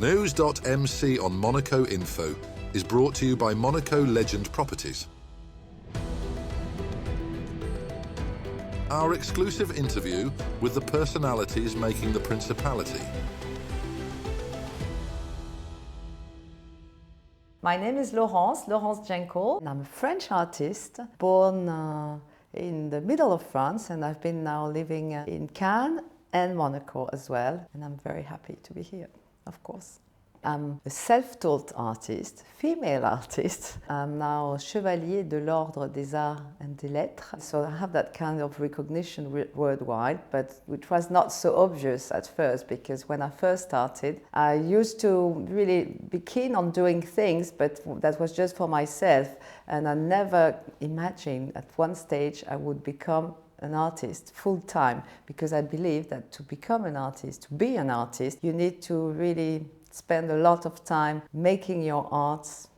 NEWS.MC on Monaco Info is brought to you by Monaco Legend Properties. Our exclusive interview with the personalities making the Principality. My name is Laurence Jenkell, and I'm a French artist, born in the middle of France, and I've been now living in Cannes and Monaco as well, and I'm very happy to be here, of course. I'm a self-taught artist, female artist. I'm now Chevalier de l'Ordre des Arts and des Lettres. So I have that kind of recognition worldwide, but which was not so obvious at first, because when I first started, I used to really be keen on doing things, but that was just for myself. And I never imagined at one stage I would become an artist full-time, because I believe that to become an artist, to be an artist, you need to really spend a lot of time making your arts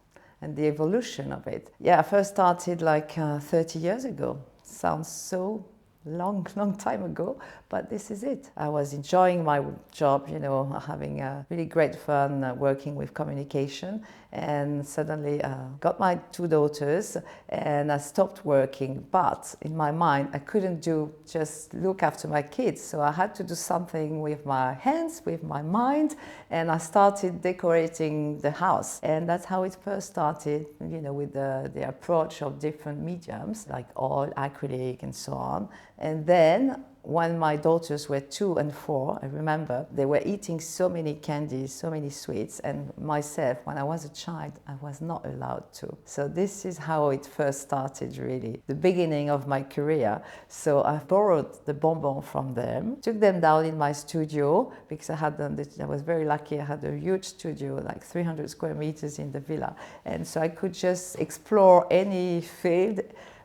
and the evolution of it. Yeah, I first started like 30 years ago. Sounds so long time ago, but this is it. I was enjoying my job, you know, having really great fun working with communication, and suddenly got my two daughters and I stopped working. But in my mind, I couldn't just look after my kids, so I had to do something with my hands, with my mind, and I started decorating the house. And that's how it first started, you know, with the approach of different mediums like oil, acrylic, and so on. And then when my daughters were 2 and 4, I remember they were eating so many candies, so many sweets, and myself, when I was a child, I was not allowed to. So this is how it first started, really, the beginning of my career. So I borrowed the bonbon from them, took them down in my studio, because I was very lucky. I had a huge studio, like 300 square meters in the villa, and so I could just explore any field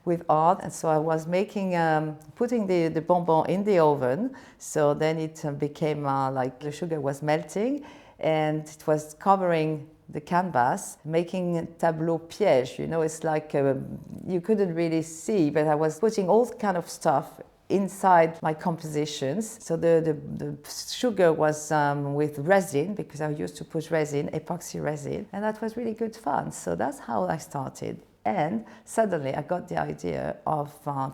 with art. And so I was making, putting the bonbon in the oven, so then it became like the sugar was melting and it was covering the canvas, making tableau piège, you know, it's like you couldn't really see, but I was putting all kind of stuff inside my compositions. So the sugar was with resin, because I used to put resin, epoxy resin, and that was really good fun. So that's how I started. And suddenly I got the idea of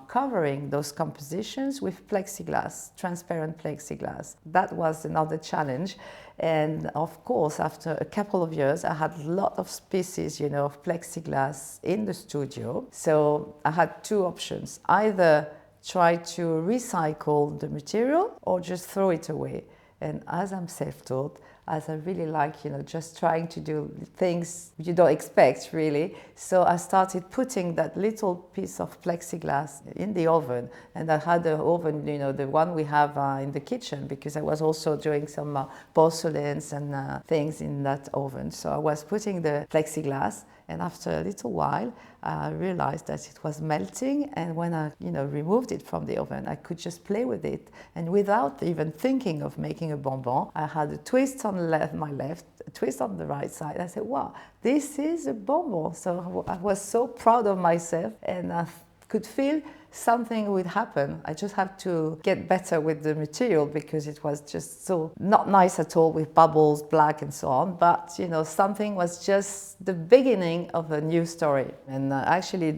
covering those compositions with plexiglass, transparent plexiglass. That was another challenge. And of course, after a couple of years, I had a lot of pieces, you know, of plexiglass in the studio. So I had two options: either try to recycle the material or just throw it away. And as I'm self-taught, as I really like, you know, just trying to do things you don't expect, really. So I started putting that little piece of plexiglass in the oven. And I had the oven, you know, the one we have in the kitchen, because I was also doing some porcelains and things in that oven. So I was putting the plexiglass, and after a little while, I realized that it was melting, and when I, you know, removed it from the oven, I could just play with it. And without even thinking of making a bonbon, I had a twist on my left, a twist on the right side. I said, wow, this is a bonbon. So I was so proud of myself, and I could feel something would happen. I just had to get better with the material, because it was just so not nice at all, with bubbles, black and so on. But, you know, something was just the beginning of a new story. And actually,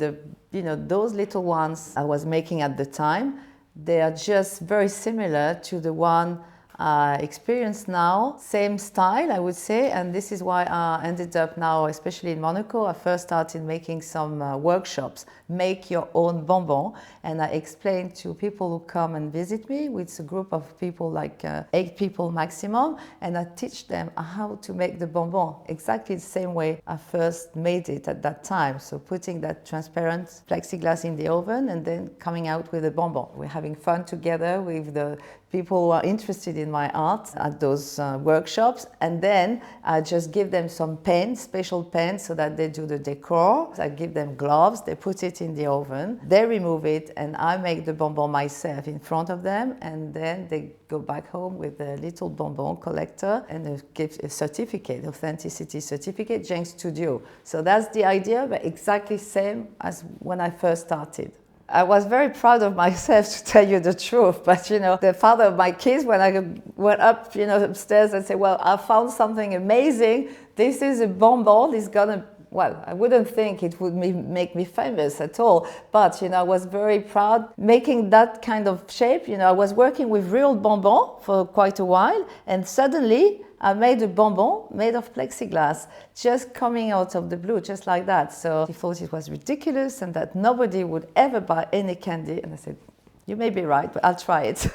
you know, those little ones I was making at the time, they are just very similar to the one I experience now. Same style, I would say, and this is why I ended up now, especially in Monaco. I first started making some workshops, make your own bonbon, and I explained to people who come and visit me, with a group of people, like 8 people maximum, and I teach them how to make the bonbon exactly the same way I first made it at that time. So putting that transparent plexiglass in the oven and then coming out with a bonbon. We're having fun together with the people who are interested in my art at those workshops, and then I just give them some paint, special paint, so that they do the decor. I give them gloves, they put it in the oven, they remove it, and I make the bonbon myself in front of them, and then they go back home with a little bonbon collector and a certificate, authenticity certificate, Jenkell Studio. So that's the idea, but exactly same as when I first started. I was very proud of myself, to tell you the truth. But you know, the father of my kids, when I went up, you know, upstairs and said, "Well, I found something amazing. This is a bonbon. It's gonna." Well, I wouldn't think it would make me famous at all, but you know, I was very proud making that kind of shape. You know, I was working with real bonbon for quite a while, and suddenly I made a bonbon made of plexiglass, just coming out of the blue, just like that. So he thought it was ridiculous and that nobody would ever buy any candy. And I said, "You may be right, but I'll try it."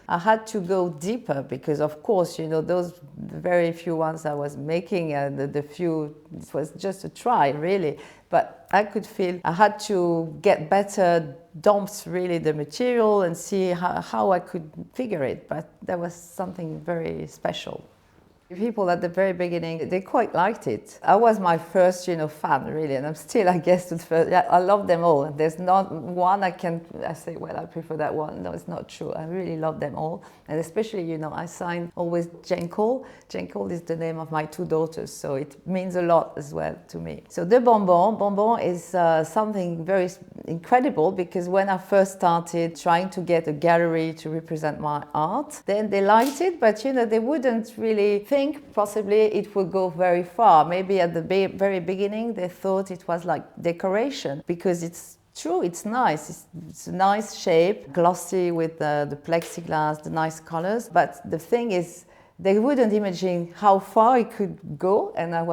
I had to go deeper because, of course, you know, those very few ones I was making, the few, it was just a try, really. But I could feel I had to get better, dump really the material and see how I could figure it. But that was something very special. People at the very beginning, they quite liked it. I was my first, you know, fan, really, and I'm still, I guess, the first. Yeah, I love them all. There's not one I say, well, I prefer that one. No, it's not true. I really love them all, and especially, you know, I sign always Jenkell. Jenkell is the name of my two daughters, so it means a lot as well to me. So the bonbon is something very incredible, because when I first started trying to get a gallery to represent my art, then they liked it, but you know, they wouldn't really think possibly it would go very far. Maybe at the very beginning they thought it was like decoration, because it's true, it's nice. It's a nice shape, glossy with the plexiglass, the nice colors. But the thing is, they wouldn't imagine how far it could go, and I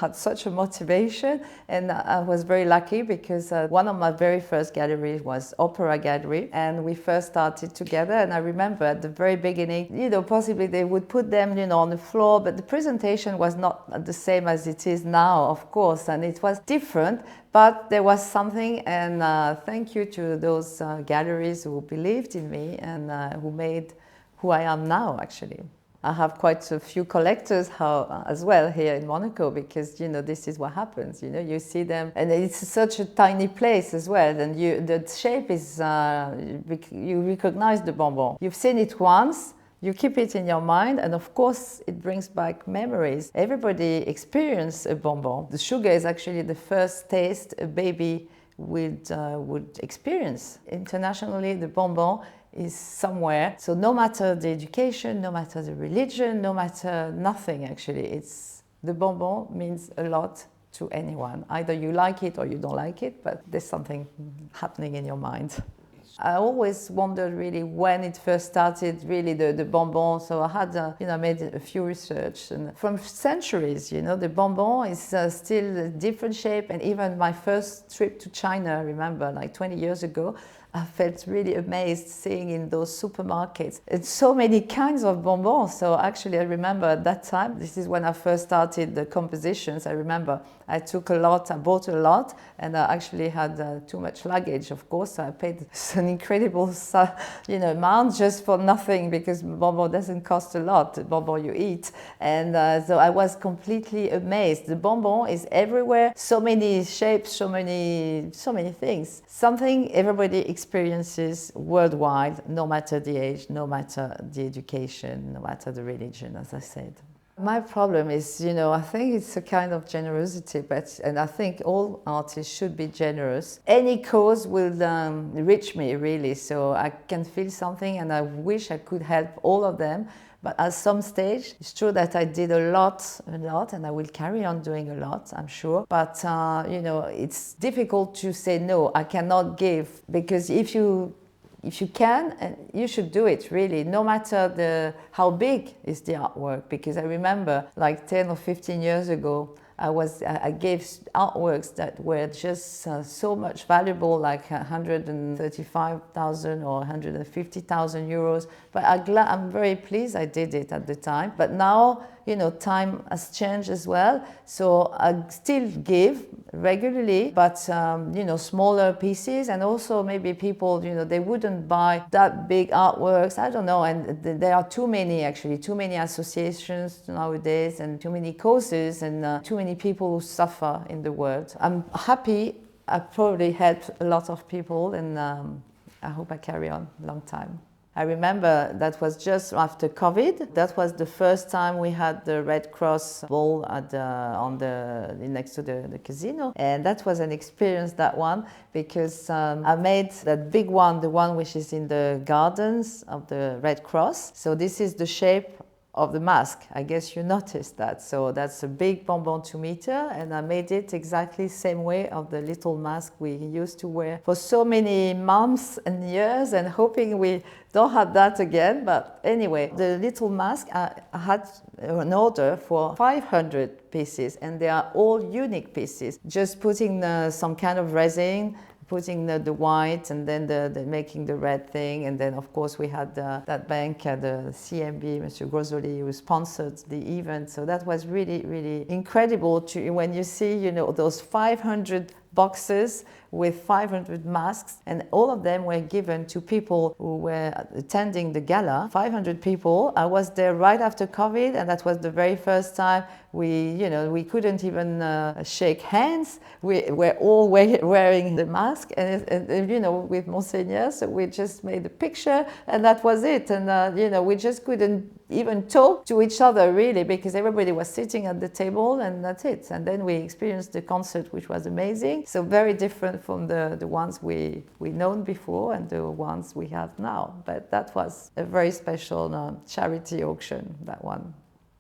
had such a motivation, and I was very lucky because one of my very first galleries was Opera Gallery, and we first started together. And I remember at the very beginning, you know, possibly they would put them, you know, on the floor, but the presentation was not the same as it is now, of course, and it was different. But there was something, and thank you to those galleries who believed in me and who made who I am now, actually. I have quite a few collectors as well here in Monaco, because you know, this is what happens. You know, you see them, and it's such a tiny place as well. And the shape is you recognize the bonbon. You've seen it once. You keep it in your mind, and of course it brings back memories. Everybody experiences a bonbon. The sugar is actually the first taste a baby would experience. Internationally, the bonbon is somewhere. So no matter the education, no matter the religion, no matter nothing, actually, the bonbon means a lot to anyone. Either you like it or you don't like it, but there's something happening in your mind. I always wondered really when it first started, really the bonbon. So I had, you know, made a few research, and from centuries, you know, the bonbon is still a different shape. And even my first trip to China, I remember, like 20 years ago, I felt really amazed seeing in those supermarkets. It's so many kinds of bonbons. So actually I remember at that time, this is when I first started the compositions, I remember I took a lot, I bought a lot, and I actually had too much luggage, of course. So I paid an incredible, you know, amount just for nothing, because bonbon doesn't cost a lot, the bonbon you eat. And so I was completely amazed. The bonbon is everywhere, so many shapes, so many things. Something everybody experiences worldwide, no matter the age, no matter the education, no matter the religion, as I said. My problem is, you know, I think it's a kind of generosity, and I think all artists should be generous. Any cause will reach me, really, so I can feel something, and I wish I could help all of them. But at some stage, it's true that I did a lot, and I will carry on doing a lot, I'm sure. But, you know, it's difficult to say, no, I cannot give, because if you can, and you should do it, really, no matter how big is the artwork. Because I remember, like 10 or 15 years ago, I gave artworks that were just so much valuable, like 135,000 or 150,000 euros. But I'm very pleased I did it at the time. But now, you know, time has changed as well. So I still give regularly, but, you know, smaller pieces. And also maybe people, you know, they wouldn't buy that big artworks. I don't know. And there are too many associations nowadays, and too many causes, and too many people who suffer in the world. I'm happy. I probably helped a lot of people, and I hope I carry on a long time. I remember that was just after COVID. That was the first time we had the Red Cross ball at next to the casino. And that was an experience, that one, because I made that big one, the one which is in the gardens of the Red Cross. So this is the shape of the mask. I guess you noticed that. So that's a big bonbon 2 meter, and I made it exactly same way of the little mask we used to wear for so many months and years, and hoping we don't have that again. But anyway, the little mask, I had an order for 500 pieces, and they are all unique pieces. Just putting some kind of resin, putting the white, and then making the red thing. And then of course we had that bank, the CMB, Monsieur Grosoli, who sponsored the event. So that was really, really incredible when you see, you know, those 500 boxes with 500 masks, and all of them were given to people who were attending the gala. 500 people. I was there right after COVID, and that was the very first time we couldn't even shake hands. We were all wearing the mask, and you know, with Monseigneur, so we just made a picture, and that was it. And you know, we just couldn't even talk to each other really, because everybody was sitting at the table, and that's it. And then we experienced the concert, which was amazing. So very different from the ones we known before and the ones we have now. But that was a very special charity auction, that one.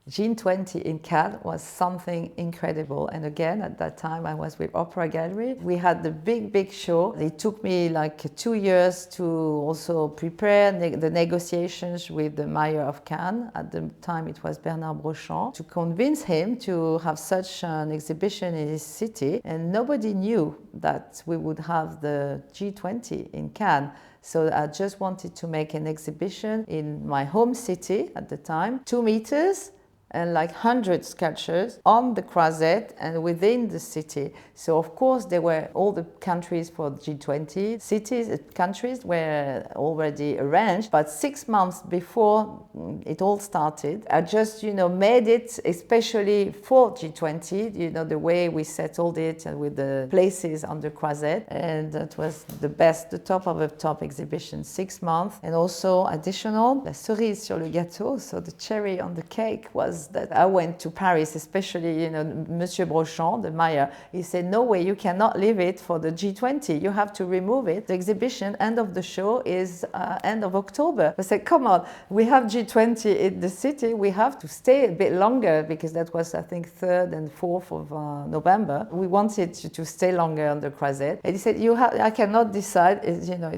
G20 in Cannes was something incredible. And again, at that time I was with Opera Gallery. We had the big show. It took me like 2 years to also prepare the negotiations with the mayor of Cannes. At the time it was Bernard Brochant, to convince him to have such an exhibition in his city. And nobody knew that we would have the G20 in Cannes. So I just wanted to make an exhibition in my home city at the time, 2 meters, and like 100 sculptures on the croisette and within the city. So of course there were all the countries for G20. Countries were already arranged, but 6 months before it all started, I just, you know, made it especially for G20, you know, the way we settled it and with the places on the croisette. And that was the top of the top exhibition, 6 months. And also additional, la cerise sur le gâteau, so the cherry on the cake, was that I went to Paris, especially, you know, Monsieur Brochant, the mayor. He said, no way, you cannot leave it for the G20. You have to remove it. The exhibition, end of the show, is end of October. I said, come on, we have G20 in the city. We have to stay a bit longer, because that was, I think, 3rd and 4th of November. We wanted to stay longer on the croisette. And he said, I cannot decide. You know,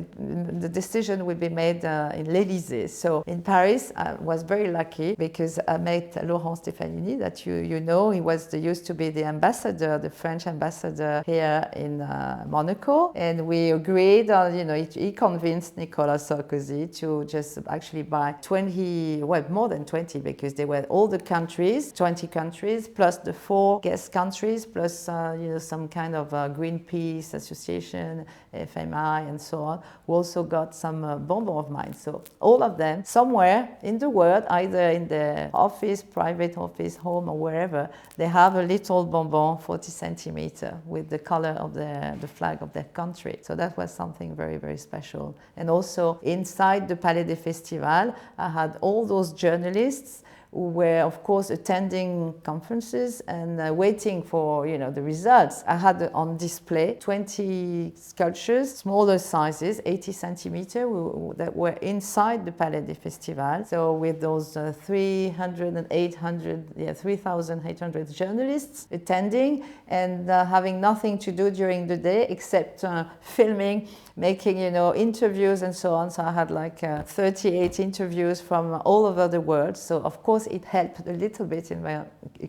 the decision will be made in l'Élysée. So in Paris, I was very lucky, because I met Laurence Jenkell, that you know. He used to be the ambassador, the French ambassador here in Monaco, and we agreed on, you know, he convinced Nicolas Sarkozy to just actually buy 20, well, more than 20, because they were all the countries, 20 countries, plus the 4 guest countries, plus you know, some kind of Greenpeace association, FMI, and so on, who also got some bonbon of mine. So all of them, somewhere in the world, either in the office, private office, home, or wherever, they have a little bonbon 40 centimeter with the color of the flag of their country. So that was something very, very special. And also inside the Palais des Festivals, I had all those journalists who were, of course, attending conferences and waiting for, you know, the results. I had on display 20 sculptures, smaller sizes, 80 centimeter, that were inside the Palais des Festivals. So with those 3,800 journalists attending, and having nothing to do during the day except filming, making, you know, interviews and so on. So I had like 38 interviews from all over the world. So of course it helped a little bit in my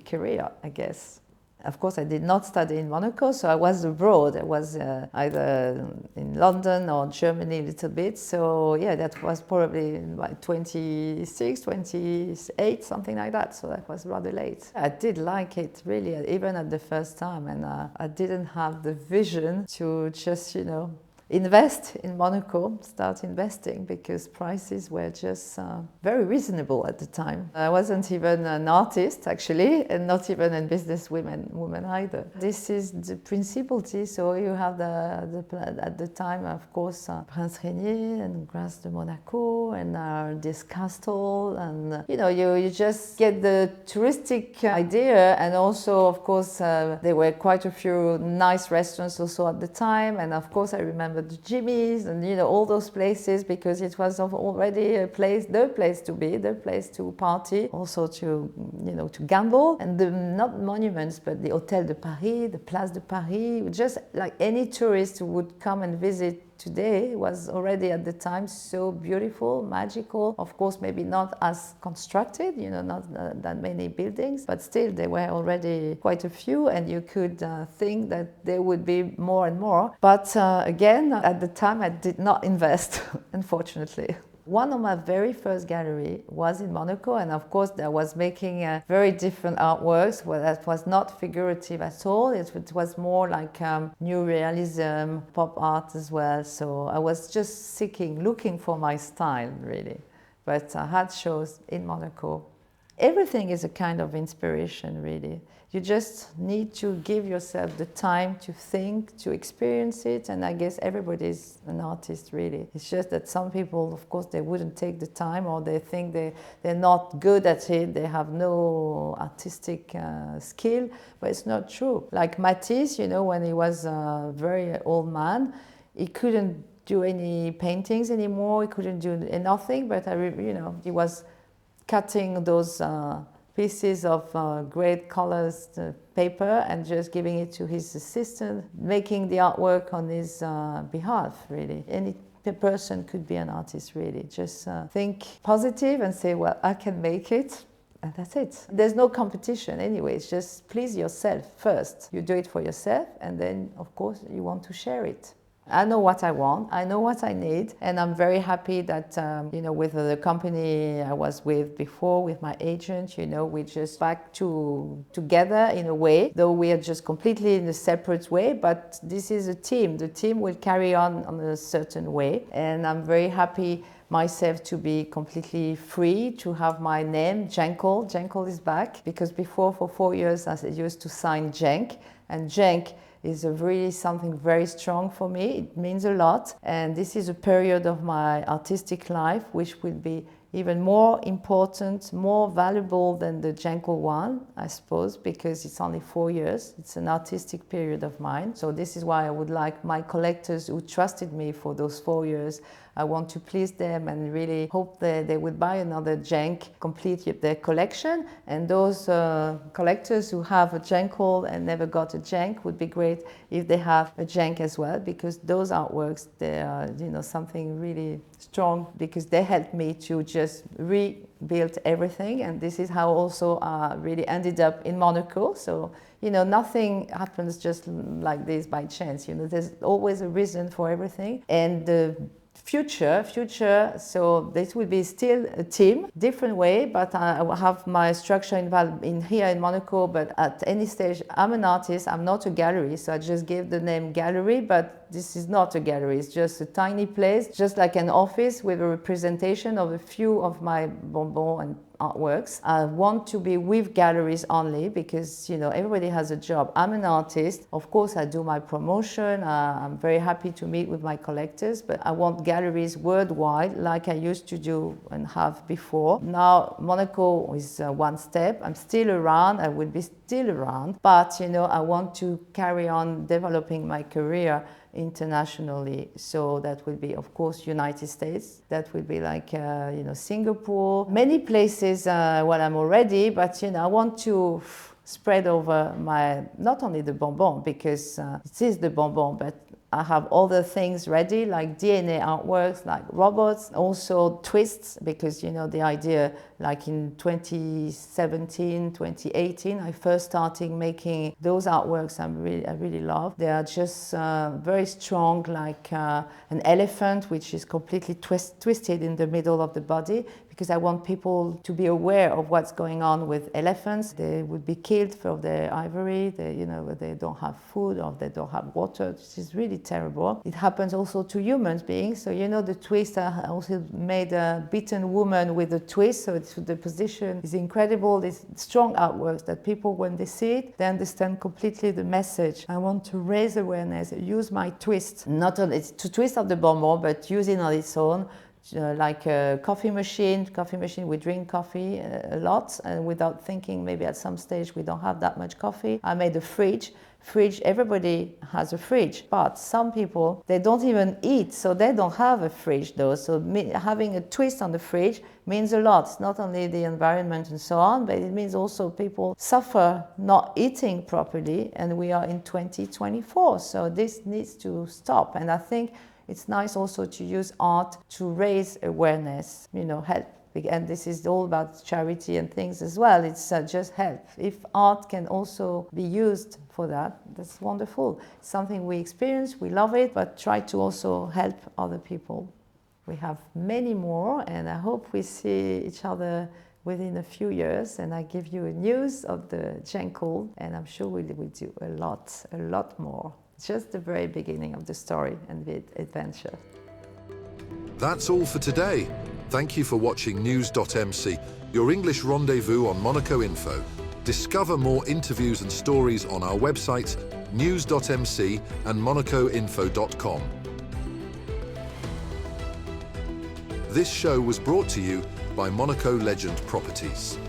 career, I guess. Of course, I did not study in Monaco, so I was abroad. I was either in London or Germany a little bit. So yeah, that was probably like 26, 28, something like that. So that was rather late. I did like it, really, even at the first time. And I didn't have the vision to just, you know, invest in Monaco, start investing, because prices were just very reasonable at the time. I wasn't even an artist actually, and not even a woman either. This is the principality, so you have at the time, of course, Prince Régnier and Grâce de Monaco, and this castle, and you just get the touristic idea, and also, of course, there were quite a few nice restaurants also at the time, and of course I remember the Jimmy's and all those places, because it was already the place to be, the place to party, also to to gamble, and not monuments but the Hôtel de Paris, the Place de Paris, just like any tourist who would come and visit today, was already at the time so beautiful, magical. Of course, maybe not as constructed, not that many buildings, but still there were already quite a few, and you could think that there would be more and more. But again, at the time I did not invest, unfortunately. One of my very first gallery was in Monaco, and of course I was making very different artworks. Well, that was not figurative at all. It was more like new realism, pop art as well. So I was just looking for my style really. But I had shows in Monaco. Everything is a kind of inspiration really. You just need to give yourself the time to think, to experience it, and I guess everybody's an artist really. It's just that some people, of course, they wouldn't take the time, or they think they're not good at it, they have no artistic skill, but it's not true. Like Matisse, when he was a very old man, he couldn't do any paintings anymore, he couldn't do nothing, but he was cutting those pieces of great colors paper and just giving it to his assistant, making the artwork on his behalf, really. Any person could be an artist, really. Just think positive and say, well, I can make it, and that's it. There's no competition anyway, it's just please yourself first. You do it for yourself, and then, of course, you want to share it. I know what I want, I know what I need, and I'm very happy that, with the company I was with before, with my agent, we just back together in a way, though we are just completely in a separate way, but this is a team. The team will carry on a certain way, and I'm very happy myself to be completely free, to have my name, Jenkell. Jenkell is back, because before, for 4 years, I used to sign Jenk, and Jenk is really something very strong for me. It means a lot, and this is a period of my artistic life which will be even more important, more valuable than the Jenkell one, I suppose, because it's only 4 years. It's an artistic period of mine. So this is why I would like my collectors who trusted me for those 4 years, I want to please them and really hope that they would buy another Jenk, complete their collection. And those collectors who have a Jenkell and never got a Jenk, would be great if they have a Jenk as well, because those artworks, they are something really strong, because they helped me to just rebuild everything. And this is how also really ended up in Monaco. So nothing happens just like this by chance. There's always a reason for everything. And the future, so this will be still a team, different way, but I will have my structure involved here in Monaco, but at any stage, I'm an artist, I'm not a gallery, so I just gave the name gallery, but this is not a gallery, it's just a tiny place, just like an office with a representation of a few of my bonbon and artworks. I want to be with galleries only, because everybody has a job. I'm an artist, of course I do my promotion, I'm very happy to meet with my collectors, but I want galleries worldwide like I used to do and have before. Now Monaco is one step, I'm still around, I will be still around, but I want to carry on developing my career internationally. So that will be, of course, United States. That will be like, Singapore. Many places where I'm already, but, I want to spread over not only the bonbon, because it is the bonbon, but I have all the things ready, like DNA artworks, like robots, also twists, because the idea like in 2017, 2018, I first started making those artworks I really love. They are just very strong, like an elephant, which is completely twisted in the middle of the body, because I want people to be aware of what's going on with elephants. They would be killed for their ivory, they don't have food or they don't have water, which is really terrible. It happens also to human beings. So the twist, I also made a beaten woman with a twist, so the position is incredible. It's strong artworks that people, when they see it, they understand completely the message. I want to raise awareness, use my twist, not only to twist of the bonbon, but use it on its own. Like a coffee machine, we drink coffee a lot, and without thinking, maybe at some stage we don't have that much coffee. I made a fridge, everybody has a fridge, but some people, they don't even eat, so they don't have a fridge though. So having a twist on the fridge means a lot. It's not only the environment and so on, but it means also people suffer not eating properly, and we are in 2024, so this needs to stop. And I think it's nice also to use art to raise awareness, help. And this is all about charity and things as well. It's just help. If art can also be used for that, that's wonderful. It's something we experience, we love it, but try to also help other people. We have many more, and I hope we see each other within a few years, and I give you a news of the Jenkell, and I'm sure we'll do a lot more. Just the very beginning of the story and the adventure. That's all for today. Thank you for watching NEWS.MC, your English rendezvous on Monaco Info. Discover more interviews and stories on our websites, NEWS.MC and MonacoInfo.com. This show was brought to you by Monaco Legend Properties.